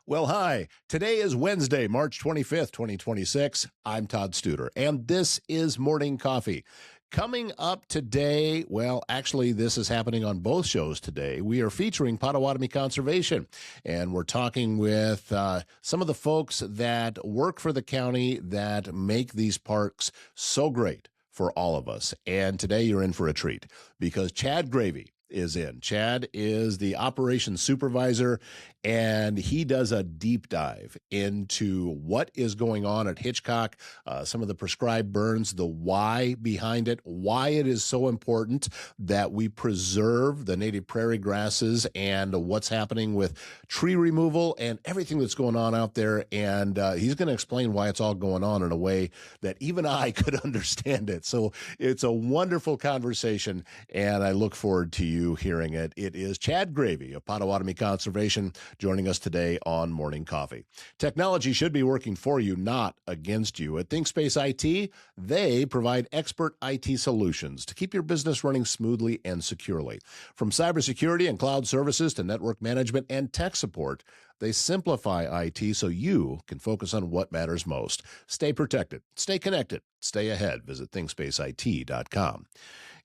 Well, hi. Today is Wednesday, March 25th, 2026. I'm Todd Studer, and this is Morning Coffee. Coming up today, well, actually, this is happening on both shows today. We are featuring Pottawattamie Conservation, and we're talking with some of the folks that work for the county that make these parks so great for all of us. And today you're in for a treat because Chad Graeve is in. Chad is the operations supervisor, and he does a deep dive into what is going on at Hitchcock, some of the prescribed burns, the why behind it, why it is so important that we preserve the native prairie grasses, and what's happening with tree removal and everything that's going on out there. And he's going to explain why it's all going on in a way that even I could understand it. So it's a wonderful conversation, and I look forward to you hearing it. It is Chad Graeve of Pottawattamie Conservation joining us today on Morning Coffee. Technology should be working for you, not against you. At ThinkSpace IT, they provide expert IT solutions to keep your business running smoothly and securely. From cybersecurity and cloud services to network management and tech support, they simplify IT so you can focus on what matters most. Stay protected, stay connected, stay ahead. Visit thinkspaceit.com.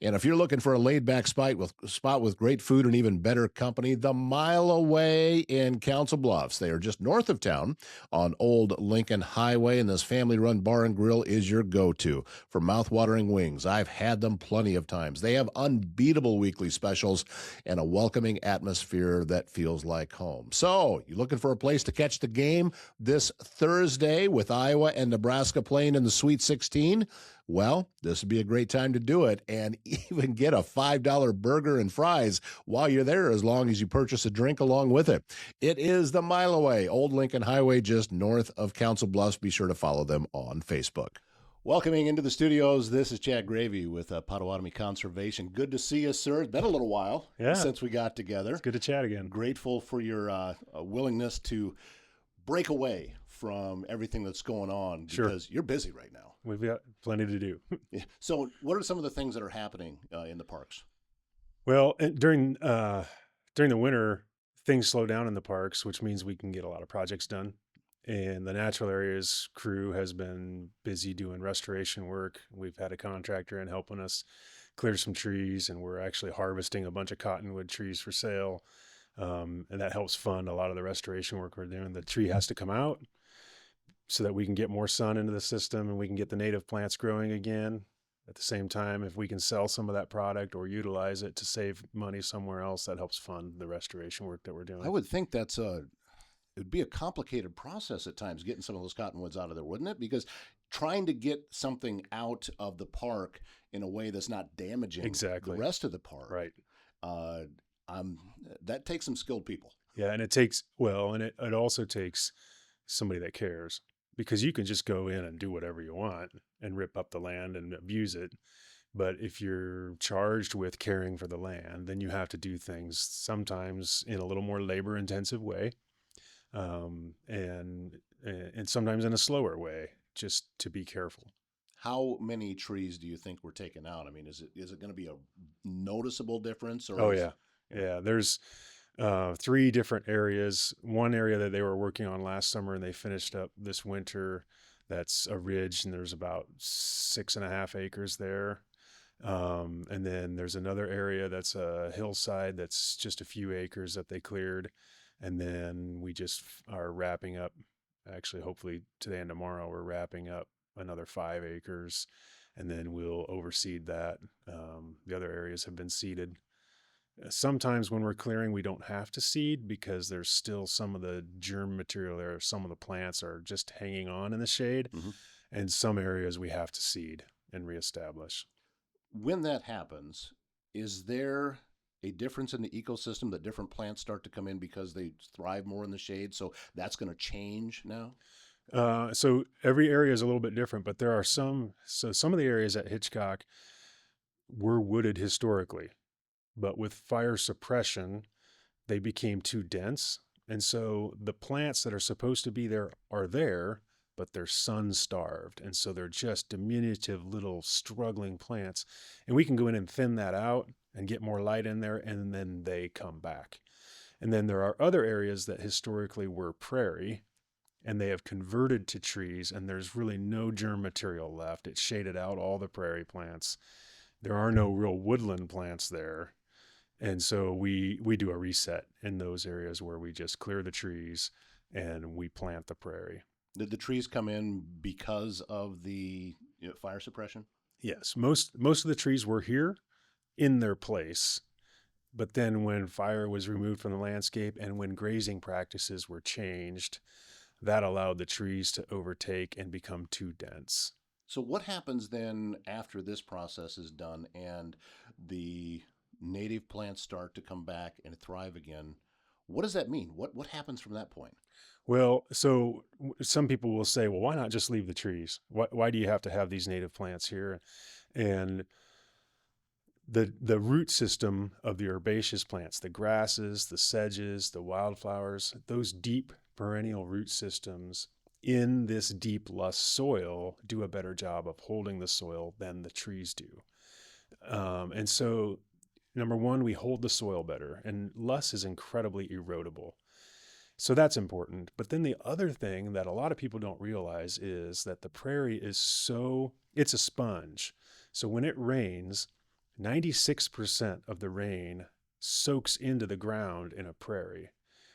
And if you're looking for a laid-back spot with great food and even better company, the Mile Away in Council Bluffs. They are just north of town on Old Lincoln Highway, and this family-run bar and grill is your go-to for mouth-watering wings. I've had them plenty of times. They have unbeatable weekly specials and a welcoming atmosphere that feels like home. So, you looking for a place to catch the game this Thursday with Iowa and Nebraska playing in the Sweet 16? Well, this would be a great time to do it, and even get a $5 burger and fries while you're there, as long as you purchase a drink along with it. It is the Mile Away, Old Lincoln Highway, just north of Council Bluffs. Be sure to follow them on Facebook. Welcoming into the studios, this is Chad Graeve with Pottawattamie Conservation. Good to see you, sir. It's been a little while since we got together. It's good to chat again. Grateful for your willingness to break away from everything that's going on, because you're busy right now. We've got plenty to do. Yeah. So what are some of the things that are happening in the parks? Well, during the winter, things slow down in the parks, which means we can get a lot of projects done. And the natural areas crew has been busy doing restoration work. We've had a contractor in helping us clear some trees, and we're actually harvesting a bunch of cottonwood trees for sale. And that helps fund a lot of the restoration work we're doing. The tree has to come out so that we can get more sun into the system and we can get the native plants growing again. At the same time, if we can sell some of that product or utilize it to save money somewhere else, that helps fund the restoration work that we're doing. I would think it would be a complicated process at times, getting some of those cottonwoods out of there, wouldn't it? Because trying to get something out of the park in a way that's not damaging the rest of the park. Right. That takes some skilled people. Yeah, and it also takes somebody that cares, because you can just go in and do whatever you want and rip up the land and abuse it. But if you're charged with caring for the land, then you have to do things sometimes in a little more labor intensive way. And sometimes in a slower way, just to be careful. How many trees do you think were taken out? I mean, is it going to be a noticeable difference? Yeah. There's 3 different areas. One area that they were working on last summer and they finished up this winter, that's a ridge, and there's about 6.5 acres there. And then there's another area that's a hillside that's just a few acres that they cleared. And then we just are wrapping up, actually, hopefully today and tomorrow, we're wrapping up another 5 acres, and then we'll overseed that. The other areas have been seeded. Sometimes when we're clearing, we don't have to seed because there's still some of the germ material there. Some of the plants are just hanging on in the shade. Mm-hmm. And some areas we have to seed and reestablish. When that happens, is there a difference in the ecosystem that different plants start to come in because they thrive more in the shade? So that's going to change now? So every area is a little bit different, but there are some of the areas at Hitchcock were wooded historically, but with fire suppression, they became too dense. And so the plants that are supposed to be there are there, but they're sun starved. And so they're just diminutive little struggling plants. And we can go in and thin that out and get more light in there, and then they come back. And then there are other areas that historically were prairie, and they have converted to trees, and there's really no germ material left. It shaded out all the prairie plants. There are no real woodland plants there. And so we do a reset in those areas where we just clear the trees and we plant the prairie. Did the trees come in because of the fire suppression? Yes, most of the trees were here in their place. But then when fire was removed from the landscape and when grazing practices were changed, that allowed the trees to overtake and become too dense. So what happens then after this process is done and the native plants start to come back and thrive again? What does that mean? What happens from that point? Well, so some people will say, well, why not just leave the trees? Why do you have to have these native plants here? And the root system of the herbaceous plants, the grasses, the sedges, the wildflowers, those deep perennial root systems in this deep loess soil do a better job of holding the soil than the trees do. And so, number one, we hold the soil better, and loess is incredibly erodible. So that's important. But then the other thing that a lot of people don't realize is that the prairie it's a sponge. So when it rains, 96% of the rain soaks into the ground in a prairie,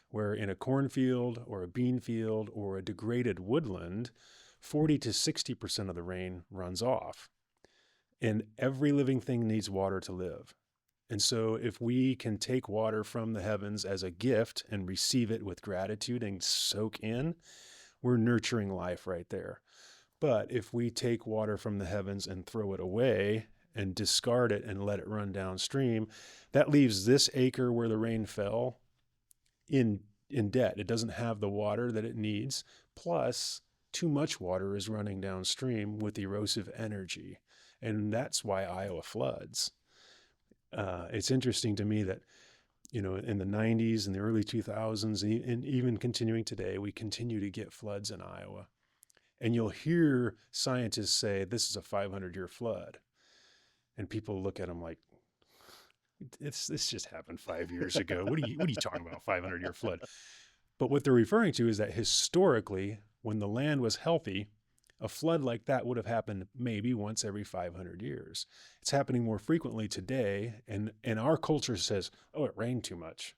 where in a cornfield or a bean field or a degraded woodland, 40 to 60% of the rain runs off. And every living thing needs water to live. And so if we can take water from the heavens as a gift and receive it with gratitude and soak in, we're nurturing life right there. But if we take water from the heavens and throw it away and discard it and let it run downstream, that leaves this acre where the rain fell in debt. It doesn't have the water that it needs. Plus, too much water is running downstream with erosive energy. And that's why Iowa floods. It's interesting to me that, in the 90s and the early 2000s, and even continuing today, we continue to get floods in Iowa. And you'll hear scientists say, this is a 500-year flood. And people look at them like, this just happened 5 years ago. What are you talking about, 500-year flood? But what they're referring to is that historically, when the land was healthy, a flood like that would have happened maybe once every 500 years. It's happening more frequently today, and our culture says, oh, it rained too much.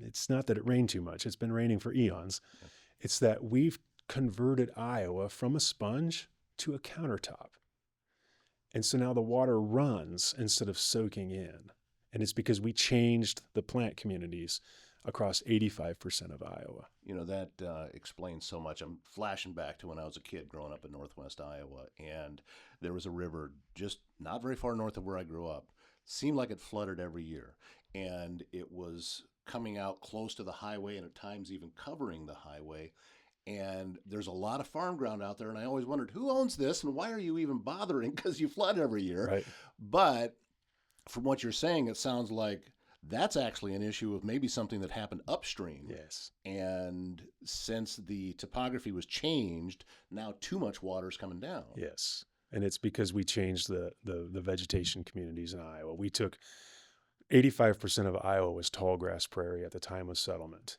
It's not that it rained too much. It's been raining for eons. Yeah. It's that we've converted Iowa from a sponge to a countertop. And so now the water runs instead of soaking in. And it's because we changed the plant communities across 85% of Iowa. That explains so much. I'm flashing back to when I was a kid growing up in northwest Iowa, and there was a river just not very far north of where I grew up. Seemed like it flooded every year, and it was coming out close to the highway and at times even covering the highway. And there's a lot of farm ground out there, and I always wondered, who owns this and why are you even bothering? Because you flood every year. Right. But from what you're saying, it sounds like that's actually an issue of maybe something that happened upstream. Yes. And since the topography was changed, now too much water is coming down. Yes. And it's because we changed the vegetation communities in Iowa. We took 85% of Iowa was tall grass prairie at the time of settlement.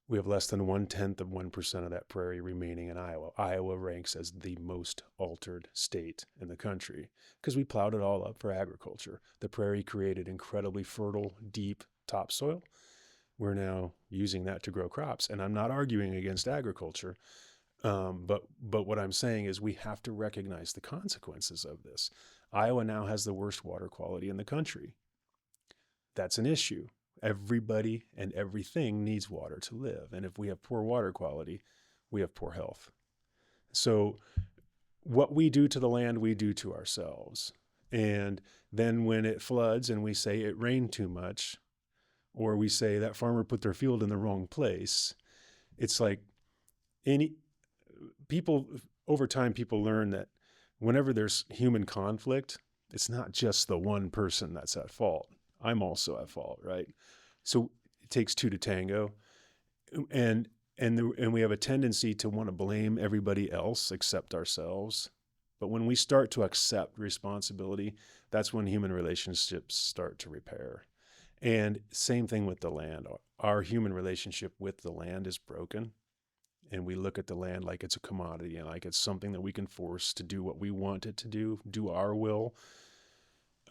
We have less than 0.1% of that prairie remaining in Iowa. Iowa ranks as the most altered state in the country because we plowed it all up for agriculture. The prairie created incredibly fertile, deep topsoil. We're now using that to grow crops. And I'm not arguing against agriculture, but what I'm saying is we have to recognize the consequences of this. Iowa now has the worst water quality in the country. That's an issue. Everybody and everything needs water to live. And if we have poor water quality, we have poor health. So what we do to the land, we do to ourselves. And then when it floods and we say it rained too much, or we say that farmer put their field in the wrong place, it's like over time, people learn that whenever there's human conflict, it's not just the one person that's at fault. I'm also at fault, right? So it takes two to tango, and we have a tendency to want to blame everybody else except ourselves. But when we start to accept responsibility, that's when human relationships start to repair. And same thing with the land. Our human relationship with the land is broken. And we look at the land like it's a commodity and like it's something that we can force to do what we want it to do our will.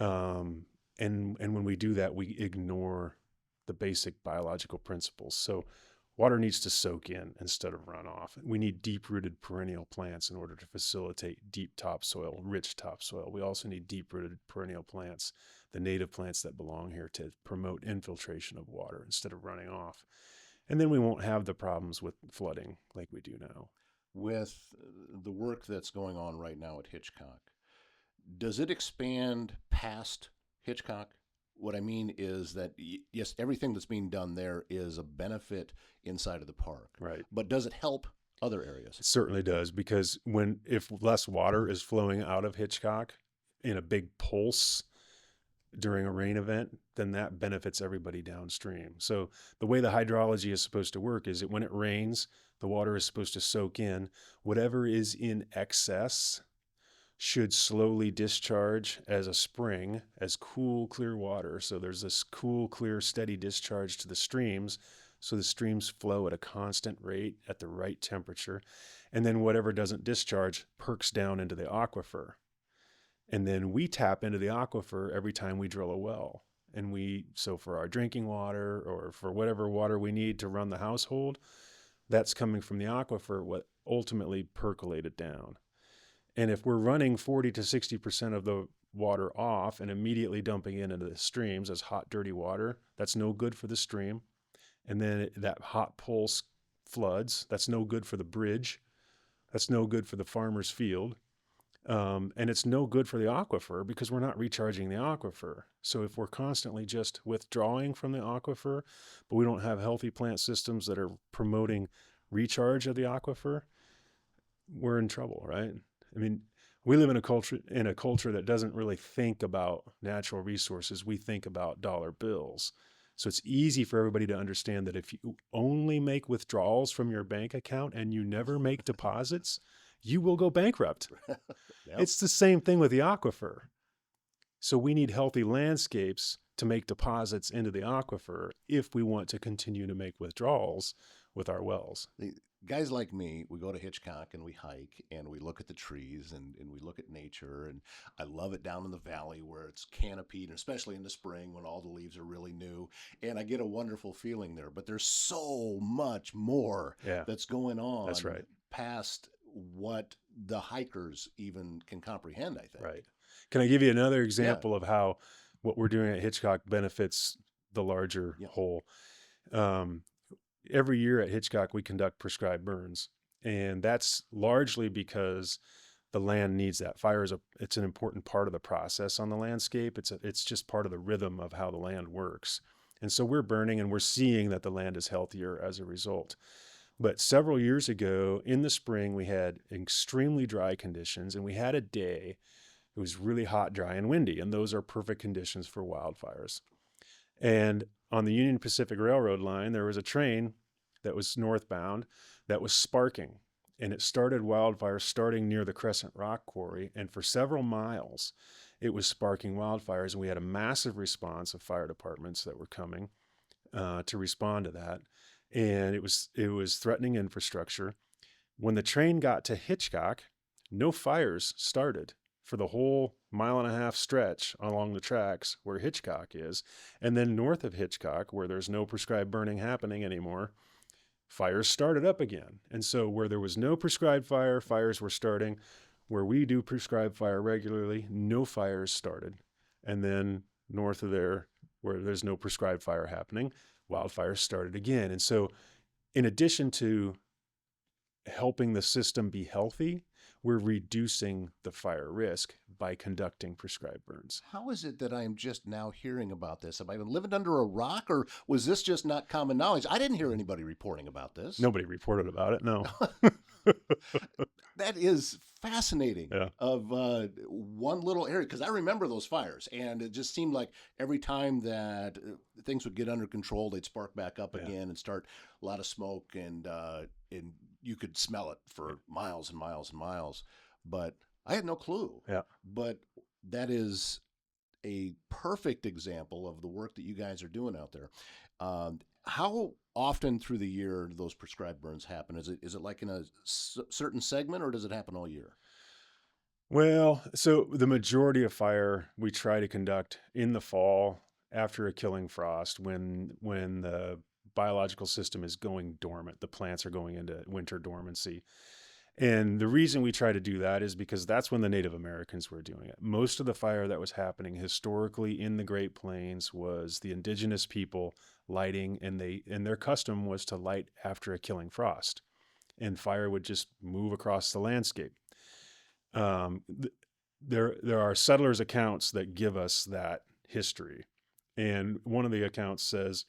And when we do that, we ignore the basic biological principles. So water needs to soak in instead of run off. We need deep-rooted perennial plants in order to facilitate deep topsoil, rich topsoil. We also need deep-rooted perennial plants, the native plants that belong here, to promote infiltration of water instead of running off. And then we won't have the problems with flooding like we do now. With the work that's going on right now at Hitchcock, does it expand past Hitchcock? What I mean is that, yes, everything that's being done there is a benefit inside of the park. Right. But does it help other areas? It certainly does, because if less water is flowing out of Hitchcock in a big pulse during a rain event, then that benefits everybody downstream. So the way the hydrology is supposed to work is that when it rains, the water is supposed to soak in. Whatever is in excess should slowly discharge as a spring, as cool, clear water. So there's this cool, clear, steady discharge to the streams. So the streams flow at a constant rate at the right temperature. And then whatever doesn't discharge perks down into the aquifer. And then we tap into the aquifer every time we drill a well. And so for our drinking water or for whatever water we need to run the household, that's coming from the aquifer, what ultimately percolated down. And if we're running 40 to 60% of the water off and immediately dumping it into the streams as hot, dirty water, that's no good for the stream. And then that hot pulse floods. That's no good for the bridge. That's no good for the farmer's field. And it's no good for the aquifer because we're not recharging the aquifer. So if we're constantly just withdrawing from the aquifer, but we don't have healthy plant systems that are promoting recharge of the aquifer, we're in trouble, right? I mean, we live in a culture that doesn't really think about natural resources. We think about dollar bills. So it's easy for everybody to understand that if you only make withdrawals from your bank account and you never make deposits, you will go bankrupt. Yep. It's the same thing with the aquifer. So we need healthy landscapes to make deposits into the aquifer if we want to continue to make withdrawals with our wells. Guys like me, we go to Hitchcock and we hike and we look at the trees and we look at nature. And I love it down in the valley where it's canopied, especially in the spring when all the leaves are really new. And I get a wonderful feeling there. But there's so much more that's going on. That's right. Past what the hikers even can comprehend, I think. Right. Can I give you another example of how what we're doing at Hitchcock benefits the larger whole? Every year at Hitchcock, we conduct prescribed burns, and that's largely because the land needs that. Fire it's an important part of the process on the landscape. It's just part of the rhythm of how the land works. And so we're burning and we're seeing that the land is healthier as a result. But several years ago in the spring, we had extremely dry conditions, and we had a day. It was really hot, dry, and windy, and those are perfect conditions for wildfires. And on the Union Pacific Railroad line, there was a train that was northbound that was sparking, and it started wildfires starting near the Crescent Rock Quarry, and for several miles, it was sparking wildfires, and we had a massive response of fire departments that were coming to respond to that, and it was threatening infrastructure. When the train got to Hitchcock, no fires started for the whole 1.5 mile stretch along the tracks where Hitchcock is. And then north of Hitchcock, where there's no prescribed burning happening anymore, fires started up again. And so where there was no prescribed fire, fires were starting. Where we do prescribed fire regularly, no fires started. And then north of there, where there's no prescribed fire happening, wildfires started again. And so in addition to helping the system be healthy, we're reducing the fire risk by conducting prescribed burns. How is it that I am just now hearing about this? Have I been living under a rock, or was this just not common knowledge? I didn't hear anybody reporting about this. Nobody reported about it, no. That is fascinating of one little area, because I remember those fires, and it just seemed like every time that things would get under control, they'd spark back up again and start a lot of smoke, and you could smell it for miles and miles and miles. But I had no clue. Yeah. But that is a perfect example of the work that you guys are doing out there. How often through the year do those prescribed burns happen? Is it like in a certain segment, or does it happen all year? Well, so the majority of fire we try to conduct in the fall after a killing frost when the biological system is going dormant, the plants are going into winter dormancy. And the reason we try to do that is because that's when the Native Americans were doing it. Most of the fire that was happening historically in the Great Plains was the indigenous people lighting, and their custom was to light after a killing frost, and fire would just move across the landscape. Um, there are settlers' accounts that give us that history, and one of the accounts says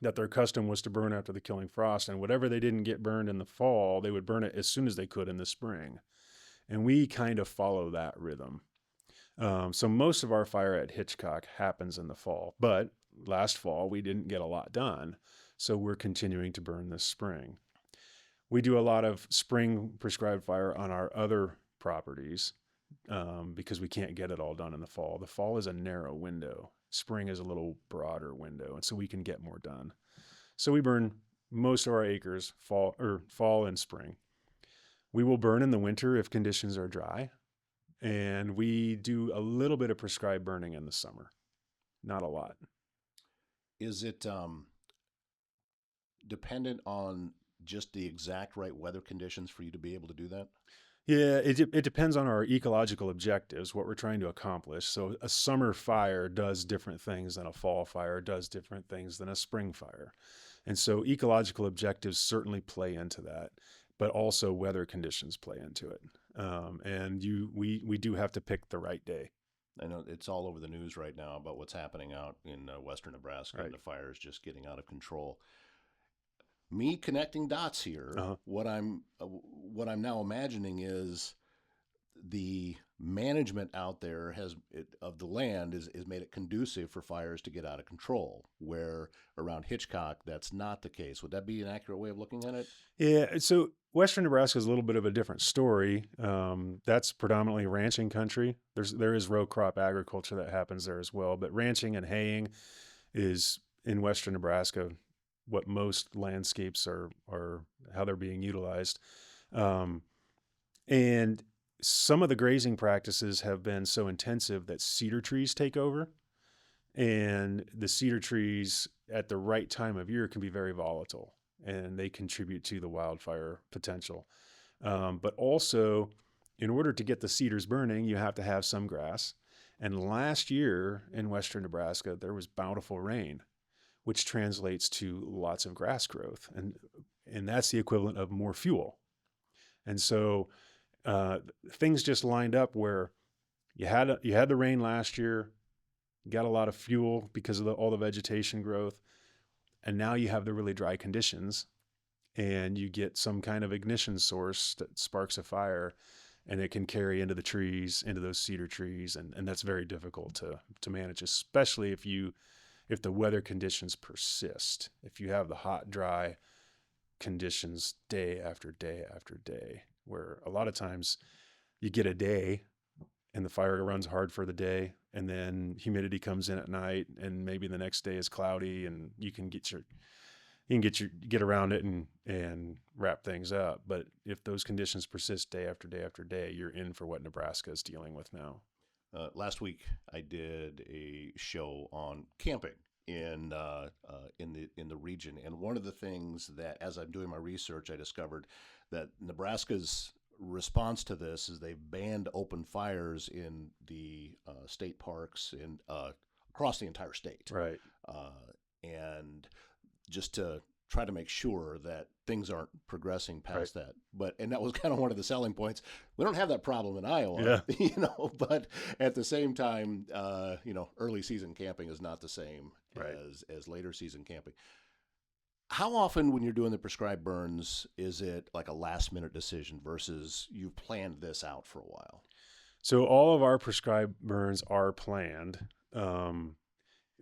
that their custom was to burn after the killing frost, and whatever they didn't get burned in the fall, they would burn it as soon as they could in the spring. And we kind of follow that rhythm. So most of our fire at Hitchcock happens in the fall, but last fall we didn't get a lot done, so we're continuing to burn this spring. We do a lot of spring prescribed fire on our other properties because we can't get it all done in the fall. The fall is a narrow window. Spring is a little broader window, and so we can get more done. So we burn most of our acres fall and spring. We will burn in the winter if conditions are dry, and we do a little bit of prescribed burning in the summer. Not a lot. Is it dependent on just the exact right weather conditions for you to be able to do that? Yeah, it depends on our ecological objectives, what we're trying to accomplish. So a summer fire does different things than a fall fire, does different things than a spring fire. And so ecological objectives certainly play into that, but also weather conditions play into it. We do have to pick the right day. I know it's all over the news right now about what's happening out in western Nebraska, Right. and the fires just getting out of control. Me connecting dots here, Uh-huh. what I'm now imagining is the management out there of the land is made it conducive for fires to get out of control, where around Hitchcock that's not the case. Would that be an accurate way of looking at it? Yeah, so Western Nebraska is a little bit of a different story. That's predominantly ranching country. There is row crop agriculture that happens there as well, but ranching and haying is in Western Nebraska what most landscapes are how they're being utilized. Um, and some of the grazing practices have been so intensive that cedar trees take over, and the cedar trees at the right time of year can be very volatile, and they contribute to the wildfire potential. But also, in order to get the cedars burning, you have to have some grass. And last year in Western Nebraska, there was bountiful rain, which translates to lots of grass growth, and that's the equivalent of more fuel. And so things just lined up where you had the rain last year, you got a lot of fuel because of all the vegetation growth, and now you have the really dry conditions, and you get some kind of ignition source that sparks a fire, and it can carry into the trees, into those cedar trees, and that's very difficult to manage, especially if the weather conditions persist. If you have the hot, dry conditions day after day after day, where a lot of times you get a day and the fire runs hard for the day, and then humidity comes in at night, and maybe the next day is cloudy, and you can get around it and wrap things up. But if those conditions persist day after day after day, you're in for what Nebraska is dealing with now. Last week, I did a show on camping in the region, and one of the things that, as I'm doing my research, I discovered that Nebraska's response to this is they've banned open fires in the state parks and across the entire state, Right. and just to try to make sure that things aren't progressing past that. And that was kind of one of the selling points. We don't have that problem in Iowa, but at the same time, early season camping is not the same as later season camping. How often when you're doing the prescribed burns is it like a last minute decision versus you've planned this out for a while? So all of our prescribed burns are planned.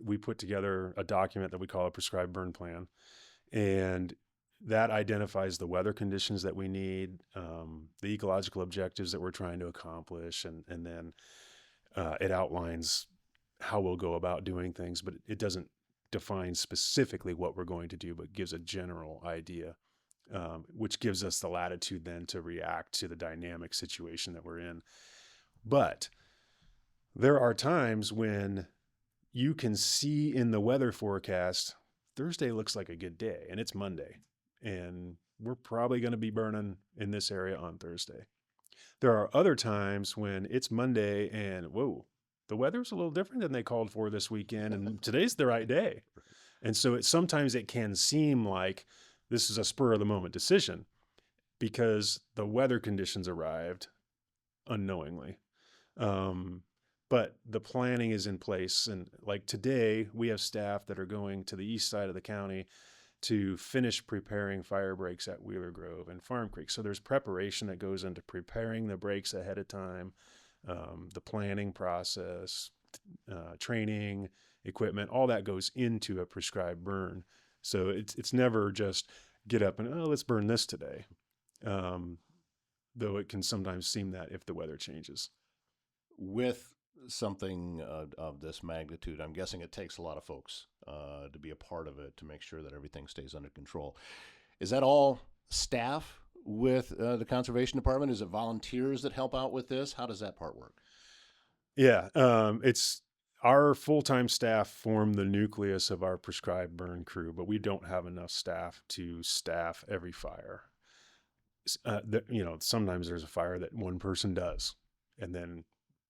We put together a document that we call a prescribed burn plan, and that identifies the weather conditions that we need, the ecological objectives that we're trying to accomplish, and then it outlines how we'll go about doing things, but it doesn't define specifically what we're going to do, but gives a general idea, which gives us the latitude then to react to the dynamic situation that we're in. But there are times when you can see in the weather forecast, Thursday looks like a good day, and it's Monday, and we're probably going to be burning in this area on Thursday. There are other times when it's Monday and whoa, the weather's a little different than they called for this weekend, and today's the right day. And so sometimes it can seem like this is a spur of the moment decision because the weather conditions arrived unknowingly. But the planning is in place. And like today, we have staff that are going to the east side of the county to finish preparing fire breaks at Wheeler Grove and Farm Creek. So there's preparation that goes into preparing the breaks ahead of time, the planning process, training, equipment, all that goes into a prescribed burn. So it's never just get up and, let's burn this today. Though it can sometimes seem that if the weather changes. With something of this magnitude, I'm guessing it takes a lot of folks to be a part of it to make sure that everything stays under control. Is that all staff with the Conservation Department? Is it volunteers that help out with this? How does that part work? Yeah, it's our full-time staff form the nucleus of our prescribed burn crew, but we don't have enough staff to staff every fire. Sometimes there's a fire that one person does, and then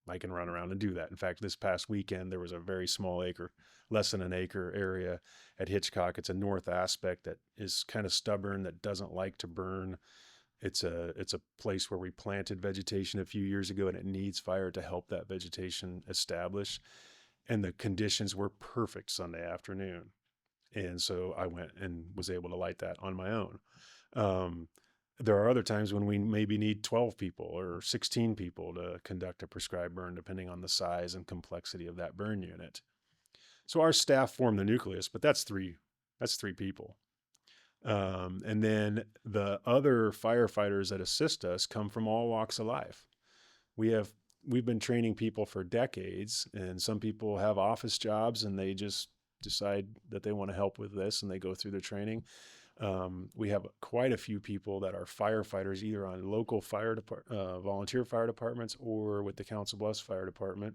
I can run around and do that. In fact, this past weekend, there was a very small acre, less than an acre area at Hitchcock. It's a north aspect that is kind of stubborn, that doesn't like to burn. It's a place where we planted vegetation a few years ago, and it needs fire to help that vegetation establish. And the conditions were perfect Sunday afternoon. And so I went and was able to light that on my own. There are other times when we maybe need 12 people or 16 people to conduct a prescribed burn, depending on the size and complexity of that burn unit. So our staff form the nucleus, but that's three people. And then the other firefighters that assist us come from all walks of life. We've been training people for decades, and some people have office jobs and they just decide that they want to help with this and they go through the training. We have quite a few people that are firefighters, either on local volunteer fire departments or with the Council Bluffs Fire Department,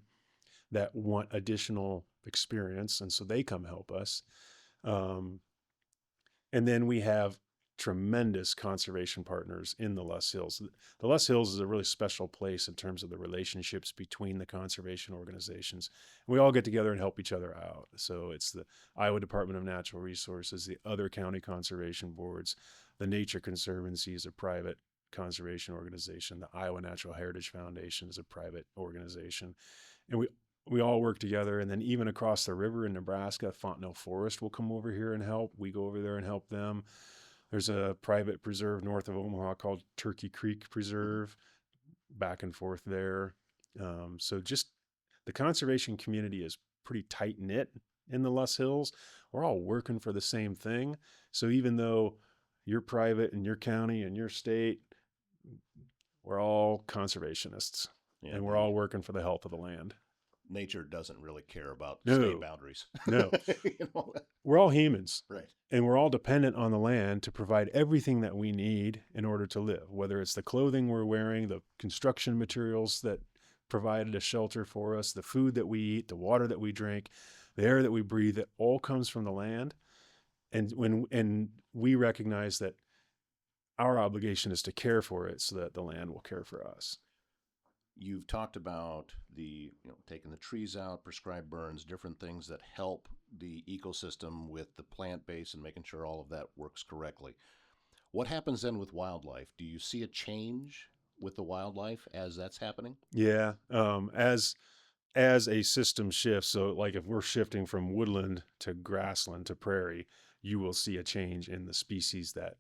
that want additional experience, and so they come help us. And then we have tremendous conservation partners in the Loess Hills. The Loess Hills is a really special place in terms of the relationships between the conservation organizations. And we all get together and help each other out. So it's the Iowa Department of Natural Resources, the other county conservation boards, the Nature Conservancy is a private conservation organization, the Iowa Natural Heritage Foundation is a private organization. And we all work together. And then even across the river in Nebraska, Fontenelle Forest will come over here and help. We go over there and help them. There's a private preserve north of Omaha called Turkey Creek Preserve, back and forth there. So just the conservation community is pretty tight knit in the Loess Hills. We're all working for the same thing. So even though you're private in your county and your state, we're all conservationists, and we're all working for the health of the land. Nature doesn't really care about state boundaries. No. We're all humans. Right. And we're all dependent on the land to provide everything that we need in order to live, whether it's the clothing we're wearing, the construction materials that provided a shelter for us, the food that we eat, the water that we drink, the air that we breathe, it all comes from the land. And we recognize that our obligation is to care for it so that the land will care for us. You've talked about taking the trees out, prescribed burns, different things that help the ecosystem with the plant base and making sure all of that works correctly. What happens then with wildlife? Do you see a change with the wildlife as that's happening? Yeah. As a system shifts, so like if we're shifting from woodland to grassland to prairie, you will see a change in the species that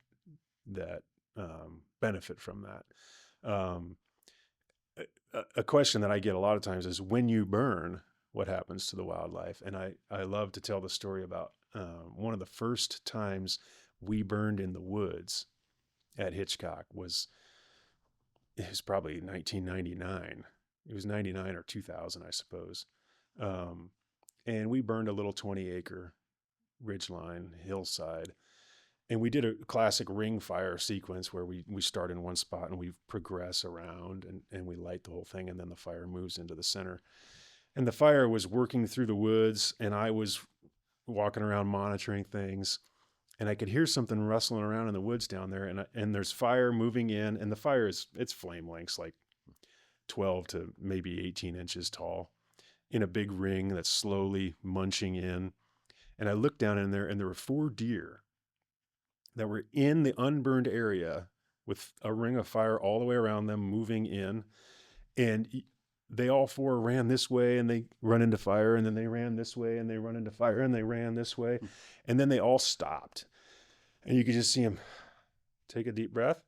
benefit from that. A question that I get a lot of times is, when you burn, what happens to the wildlife? And I love to tell the story about one of the first times we burned in the woods at Hitchcock it was probably 1999. It was 99 or 2000, I suppose. and we burned a little 20-acre ridgeline hillside. And we did a classic ring fire sequence where we start in one spot and we progress around and we light the whole thing, and then the fire moves into the center. And the fire was working through the woods, and I was walking around monitoring things, and I could hear something rustling around in the woods down there, and there's fire moving in, and the fire it's flame lengths like 12 to maybe 18 inches tall in a big ring that's slowly munching in. And I looked down in there, and there were 4 deer that were in the unburned area with a ring of fire all the way around them moving in. And they all 4 ran this way and they run into fire, and then they ran this way and they run into fire, and they ran this way. And then they all stopped. And you could just see them take a deep breath.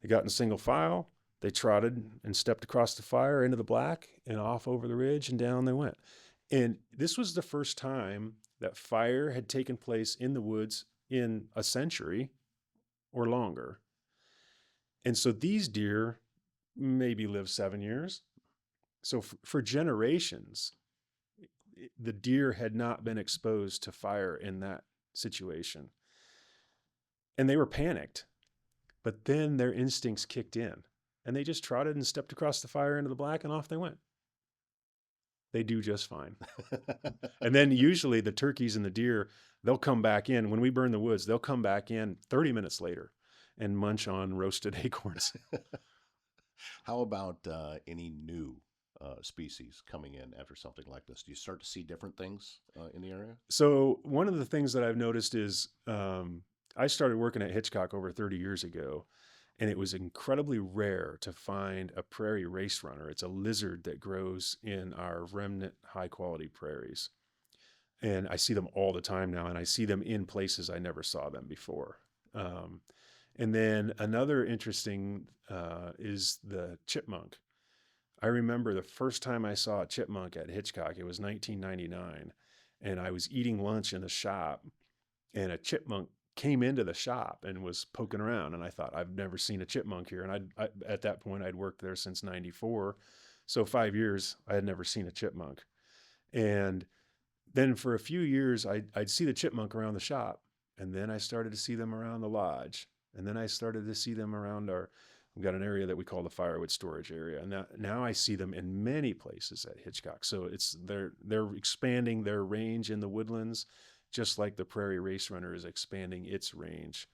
They got in single file. They trotted and stepped across the fire into the black and off over the ridge, and down they went. And this was the first time that fire had taken place in the woods in a century or longer. And so these deer maybe live 7 years. So for generations, the deer had not been exposed to fire in that situation. And they were panicked, but then their instincts kicked in, and they just trotted and stepped across the fire into the black, and off they went. They do just fine. And then usually the turkeys and the deer, they'll come back in. When we burn the woods, they'll come back in 30 minutes later and munch on roasted acorns. How about any new species coming in after something like this? Do you start to see different things in the area? So one of the things that I've noticed is I started working at Hitchcock over 30 years ago, and it was incredibly rare to find a prairie race runner. It's a lizard that grows in our remnant high-quality prairies. And I see them all the time now, and I see them in places I never saw them before. And then another interesting is the chipmunk. I remember the first time I saw a chipmunk at Hitchcock, it was 1999, and I was eating lunch in the shop, and a chipmunk came into the shop and was poking around, and I thought, I've never seen a chipmunk here. And I at that point, I'd worked there since 94. So 5 years, I had never seen a chipmunk. And then for a few years, I'd see the chipmunk around the shop, and then I started to see them around the lodge. And then I started to see them around we've got an area that we call the firewood storage area. And now I see them in many places at Hitchcock. So they're expanding their range in the woodlands, just like the prairie race runner is expanding its range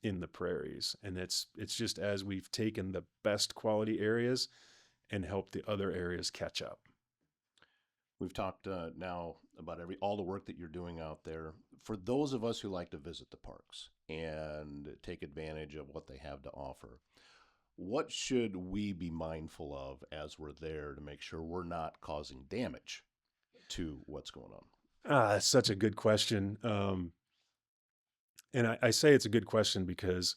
in the prairies. And it's just as we've taken the best quality areas and helped the other areas catch up. We've talked now about all the work that you're doing out there. For those of us who like to visit the parks and take advantage of what they have to offer, what should we be mindful of as we're there to make sure we're not causing damage to what's going on? That's such a good question. And I say it's a good question because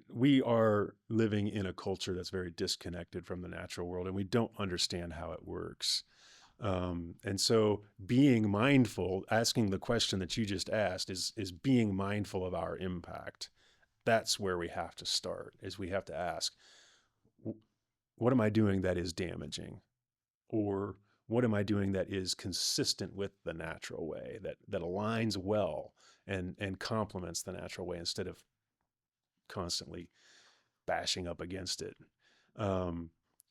we are living in a culture that's very disconnected from the natural world, and we don't understand how it works. And so being mindful, asking the question that you just asked is being mindful of our impact. That's where we have to start, is we have to ask, what am I doing that is damaging? Or what am I doing that is consistent with the natural way, that aligns well and complements the natural way instead of constantly bashing up against it?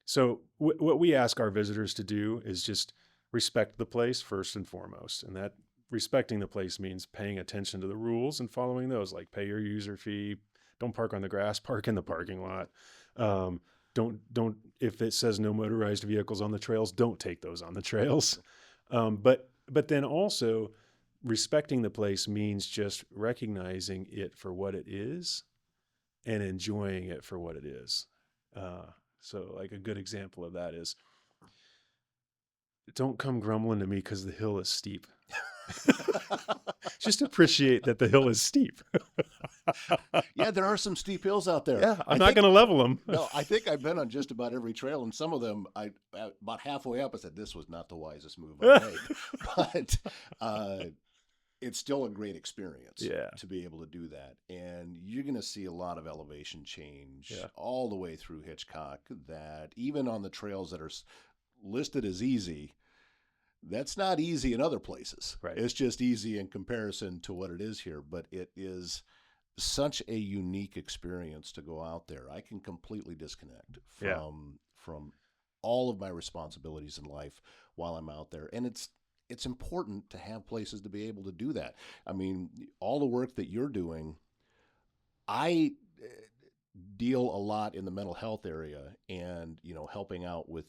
So what we ask our visitors to do is just respect the place first and foremost. And that respecting the place means paying attention to the rules and following those, like pay your user fee, don't park on the grass, park in the parking lot. Don't, if it says no motorized vehicles on the trails, don't take those on the trails. But then also respecting the place means just recognizing it for what it is and enjoying it for what it is. So like a good example of that is, don't come grumbling to me because the hill is steep. Just appreciate that the hill is steep. Yeah, there are some steep hills out there. Yeah, I'm not going to level them. No, I think I've been on just about every trail, and some of them, about halfway up, I said, this was not the wisest move I made. But it's still a great experience to be able to do that. And you're going to see a lot of elevation change all the way through Hitchcock, that even on the trails that are listed as easy, That's not easy in other places. Right. It's just easy in comparison to what it is here, but it is such a unique experience to go out there. I can completely disconnect from all of my responsibilities in life while I'm out there. And it's important to have places to be able to do that. I mean, all the work that you're doing, I deal a lot in the mental health area and, helping out with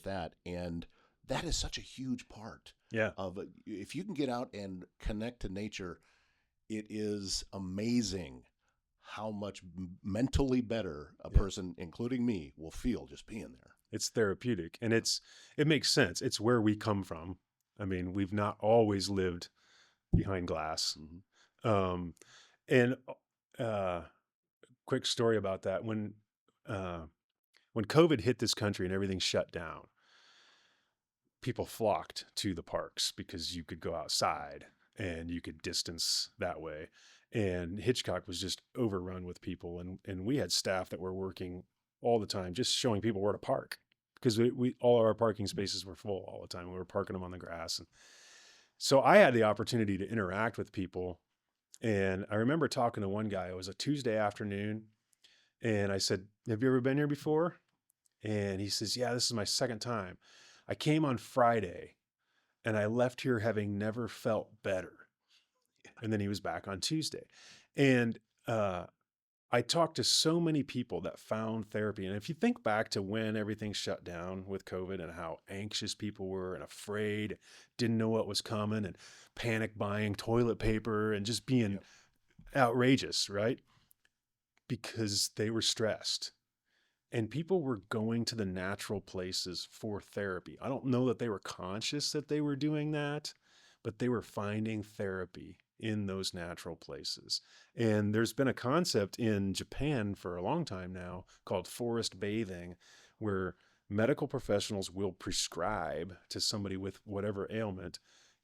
that. And that is such a huge part of it. If you can get out and connect to nature, it is amazing how much mentally better a person, including me, will feel just being there. It's therapeutic, and it makes sense. It's where we come from. I mean, we've not always lived behind glass. Mm-hmm. And quick story about that. When COVID hit this country and everything shut down, people flocked to the parks because you could go outside and you could distance that way. And Hitchcock was just overrun with people. And we had staff that were working all the time, just showing people where to park, because we all of our parking spaces were full all the time. We were parking them on the grass. And so I had the opportunity to interact with people. And I remember talking to one guy. It was a Tuesday afternoon. And I said, "Have you ever been here before?" And he says, "Yeah, this is my second time. I came on Friday and I left here having never felt better." And then he was back on Tuesday. And I talked to so many people that found therapy. And if you think back to when everything shut down with COVID and how anxious people were and afraid, didn't know what was coming, and panic buying toilet paper and just being outrageous, right? Because they were stressed. And people were going to the natural places for therapy. I don't know that they were conscious that they were doing that, but they were finding therapy in those natural places. And there's been a concept in Japan for a long time now called forest bathing, where medical professionals will prescribe to somebody with whatever ailment,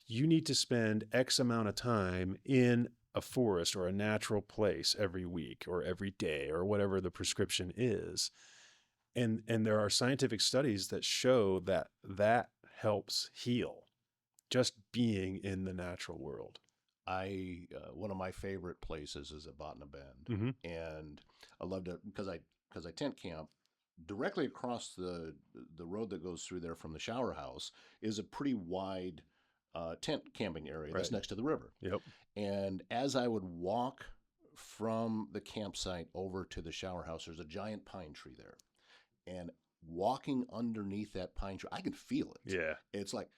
you need to spend X amount of time in a forest or a natural place every week or every day or whatever the prescription is. And there are scientific studies that show that helps heal, just being in the natural world. One of my favorite places is at Pottawattamie Bend, Mm-hmm. and I loved it because I tent camp directly across the road that goes through there from the shower house is a pretty wide tent camping area that's next to the river. Yep. And as I would walk from the campsite over to the shower house, there's a giant pine tree there, and walking underneath that pine tree, I can feel it. Yeah. It's like,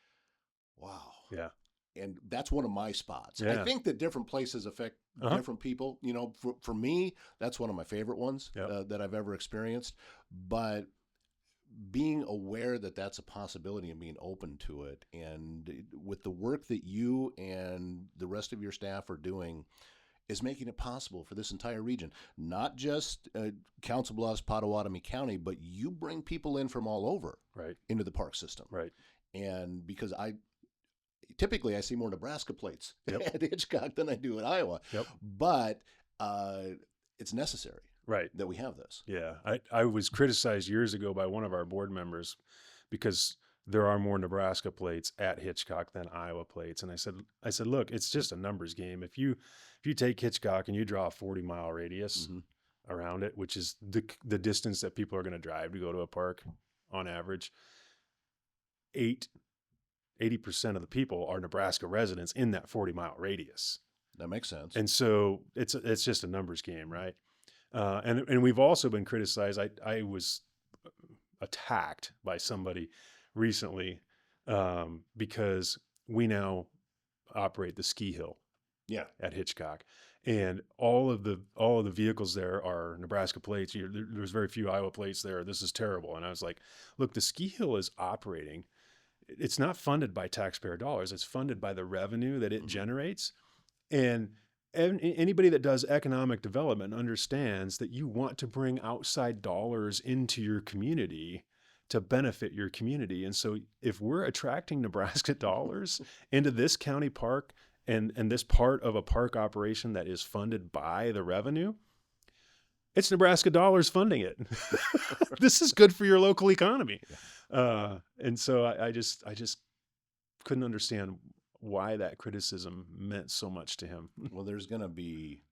wow. Yeah. And that's one of my spots. Yeah. I think that different places affect different people. For me, that's one of my favorite ones that I've ever experienced. But being aware that that's a possibility and being open to it, and with the work that you and the rest of your staff are doing, is making it possible for this entire region, not just Council Bluffs, Pottawattamie County, but you bring people in from all over into the park system. Right. And because typically I see more Nebraska plates at Hitchcock than I do at Iowa. Yep. But it's necessary that we have this. Yeah. I was criticized years ago by one of our board members because there are more Nebraska plates at Hitchcock than Iowa plates. And I said, look, it's just a numbers game. If you take Hitchcock and you draw a 40-mile radius around it, which is the distance that people are going to drive to go to a park on average, 80% of the people are Nebraska residents in that 40-mile radius. That makes sense. And so it's just a numbers game, right? And we've also been criticized. I was attacked by somebody recently because we now operate the ski hill at Hitchcock, and all of the vehicles there are Nebraska plates. There's very few Iowa plates there. This is terrible. And I was like, look, the ski hill is operating. It's not funded by taxpayer dollars. It's funded by the revenue that it generates. And anybody that does economic development understands that you want to bring outside dollars into your community to benefit your community. And so if we're attracting Nebraska dollars into this county park and this part of a park operation that is funded by the revenue, it's Nebraska dollars funding it. This is good for your local economy. And so I just couldn't understand why that criticism meant so much to him. Well, there's going to be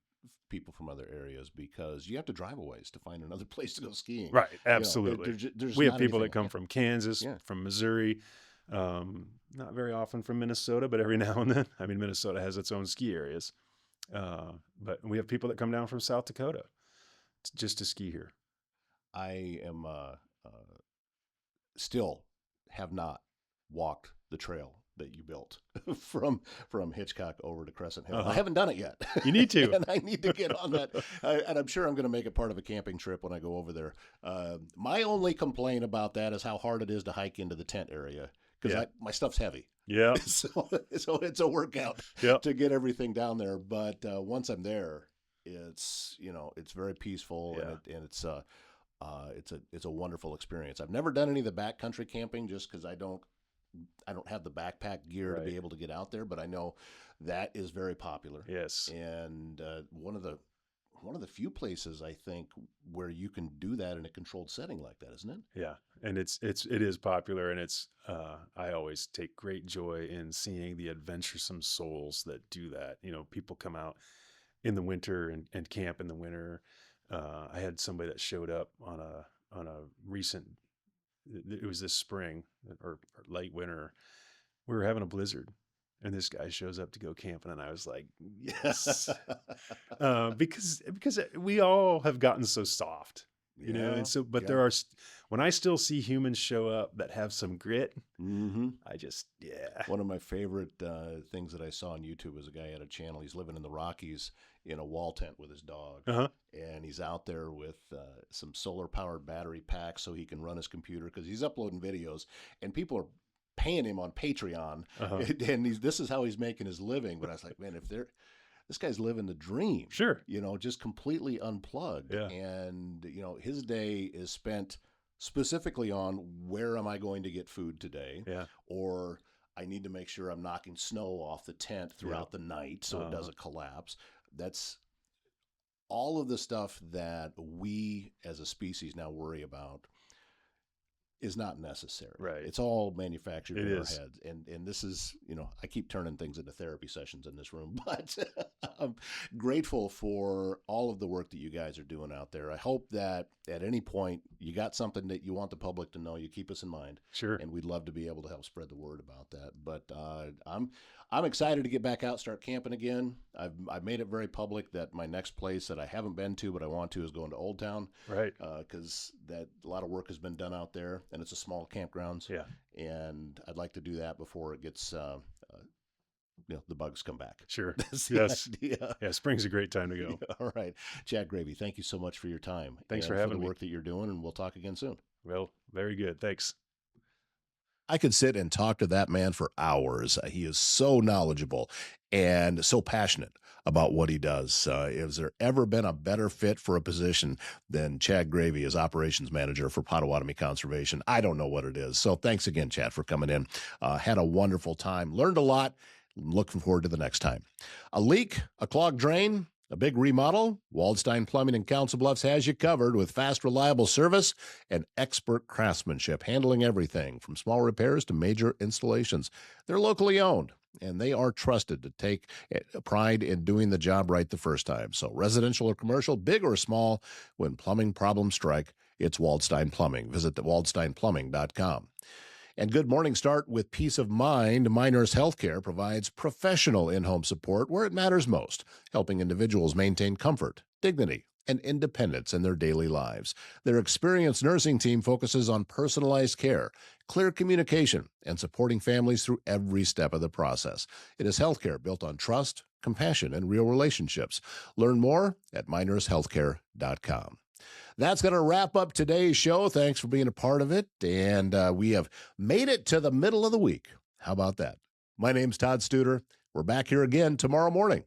people from other areas because you have to drive a ways to find another place to go skiing. Right. You know, Absolutely. there's We have not people that anything- come from Kansas, Yeah. from Missouri, not very often from Minnesota, but every now and then. I mean, Minnesota has its own ski areas. But we have people that come down from South Dakota just to ski here. I am still have not walked the trail that you built from Hitchcock over to Crescent Hill. I haven't done it yet. You need to. And I need to get on that. And I'm sure I'm going to make it part of a camping trip when I go over there. My only complaint about that is how hard it is to hike into the tent area because my stuff's heavy. Yeah. So it's a workout to get everything down there. But once I'm there, it's very peaceful and it's a wonderful experience. I've never done any of the backcountry camping just because I don't have the backpack gear to be able to get out there, but I know that is very popular. Yes. And one of the few places I think where you can do that in a controlled setting like that, isn't it? Yeah. And it is popular, and it's I always take great joy in seeing the adventuresome souls that do that. People come out in the winter and camp in the winter. I had somebody that showed up on a recent, it was this spring or late winter. We were having a blizzard, and this guy shows up to go camping, and I was like, yes, because we all have gotten so soft, and so, but there are, when I still see humans show up that have some grit, I just, One of my favorite things that I saw on YouTube was a guy had a channel. He's living in the Rockies in a wall tent with his dog. And he's out there with some solar powered battery packs so he can run his computer because he's uploading videos and people are paying him on Patreon. And this is how he's making his living. But I was like, man, this guy's living the dream. Sure. Just completely unplugged. Yeah. And, his day is spent specifically on where am I going to get food today? Yeah. Or I need to make sure I'm knocking snow off the tent throughout the night so it doesn't collapse. That's all of the stuff that we as a species now worry about is not necessary. Right. It's all manufactured It in our is. heads. And this is, I keep turning things into therapy sessions in this room, but I'm grateful for all of the work that you guys are doing out there. I hope that at any point you got something that you want the public to know, you keep us in mind. Sure. And we'd love to be able to help spread the word about that. But I'm excited to get back out, start camping again. I've made it very public that my next place that I haven't been to, but I want to, is going to Old Town. Right. Because a lot of work has been done out there, and it's a small campgrounds. Yeah. And I'd like to do that before it gets, the bugs come back. Sure. That's the Yes. idea. Yeah. Spring's a great time to go. All right. Chad Graeve, thank you so much for your time. Thanks for and having the me. work that you're doing, and we'll talk again soon. Well, very good. Thanks. I could sit and talk to that man for hours. He is so knowledgeable and so passionate about what he does. Has there ever been a better fit for a position than Chad Graeve as operations manager for Pottawattamie Conservation? I don't know what it is. So thanks again, Chad, for coming in. Had a wonderful time. Learned a lot. Looking forward to the next time. A leak, a clogged drain, a big remodel? Waldstein Plumbing in Council Bluffs has you covered with fast, reliable service and expert craftsmanship, handling everything from small repairs to major installations. They're locally owned, and they are trusted to take pride in doing the job right the first time. So residential or commercial, big or small, when plumbing problems strike, it's Waldstein Plumbing. Visit waldsteinplumbing.com. And good morning start with peace of mind. My Nurse Healthcare provides professional in-home support where it matters most, helping individuals maintain comfort, dignity, and independence in their daily lives. Their experienced nursing team focuses on personalized care, clear communication, and supporting families through every step of the process. It is healthcare built on trust, compassion, and real relationships. Learn more at mynursehealthcare.com. That's going to wrap up today's show. Thanks for being a part of it. And we have made it to the middle of the week. How about that? My name's Todd Studer. We're back here again tomorrow morning.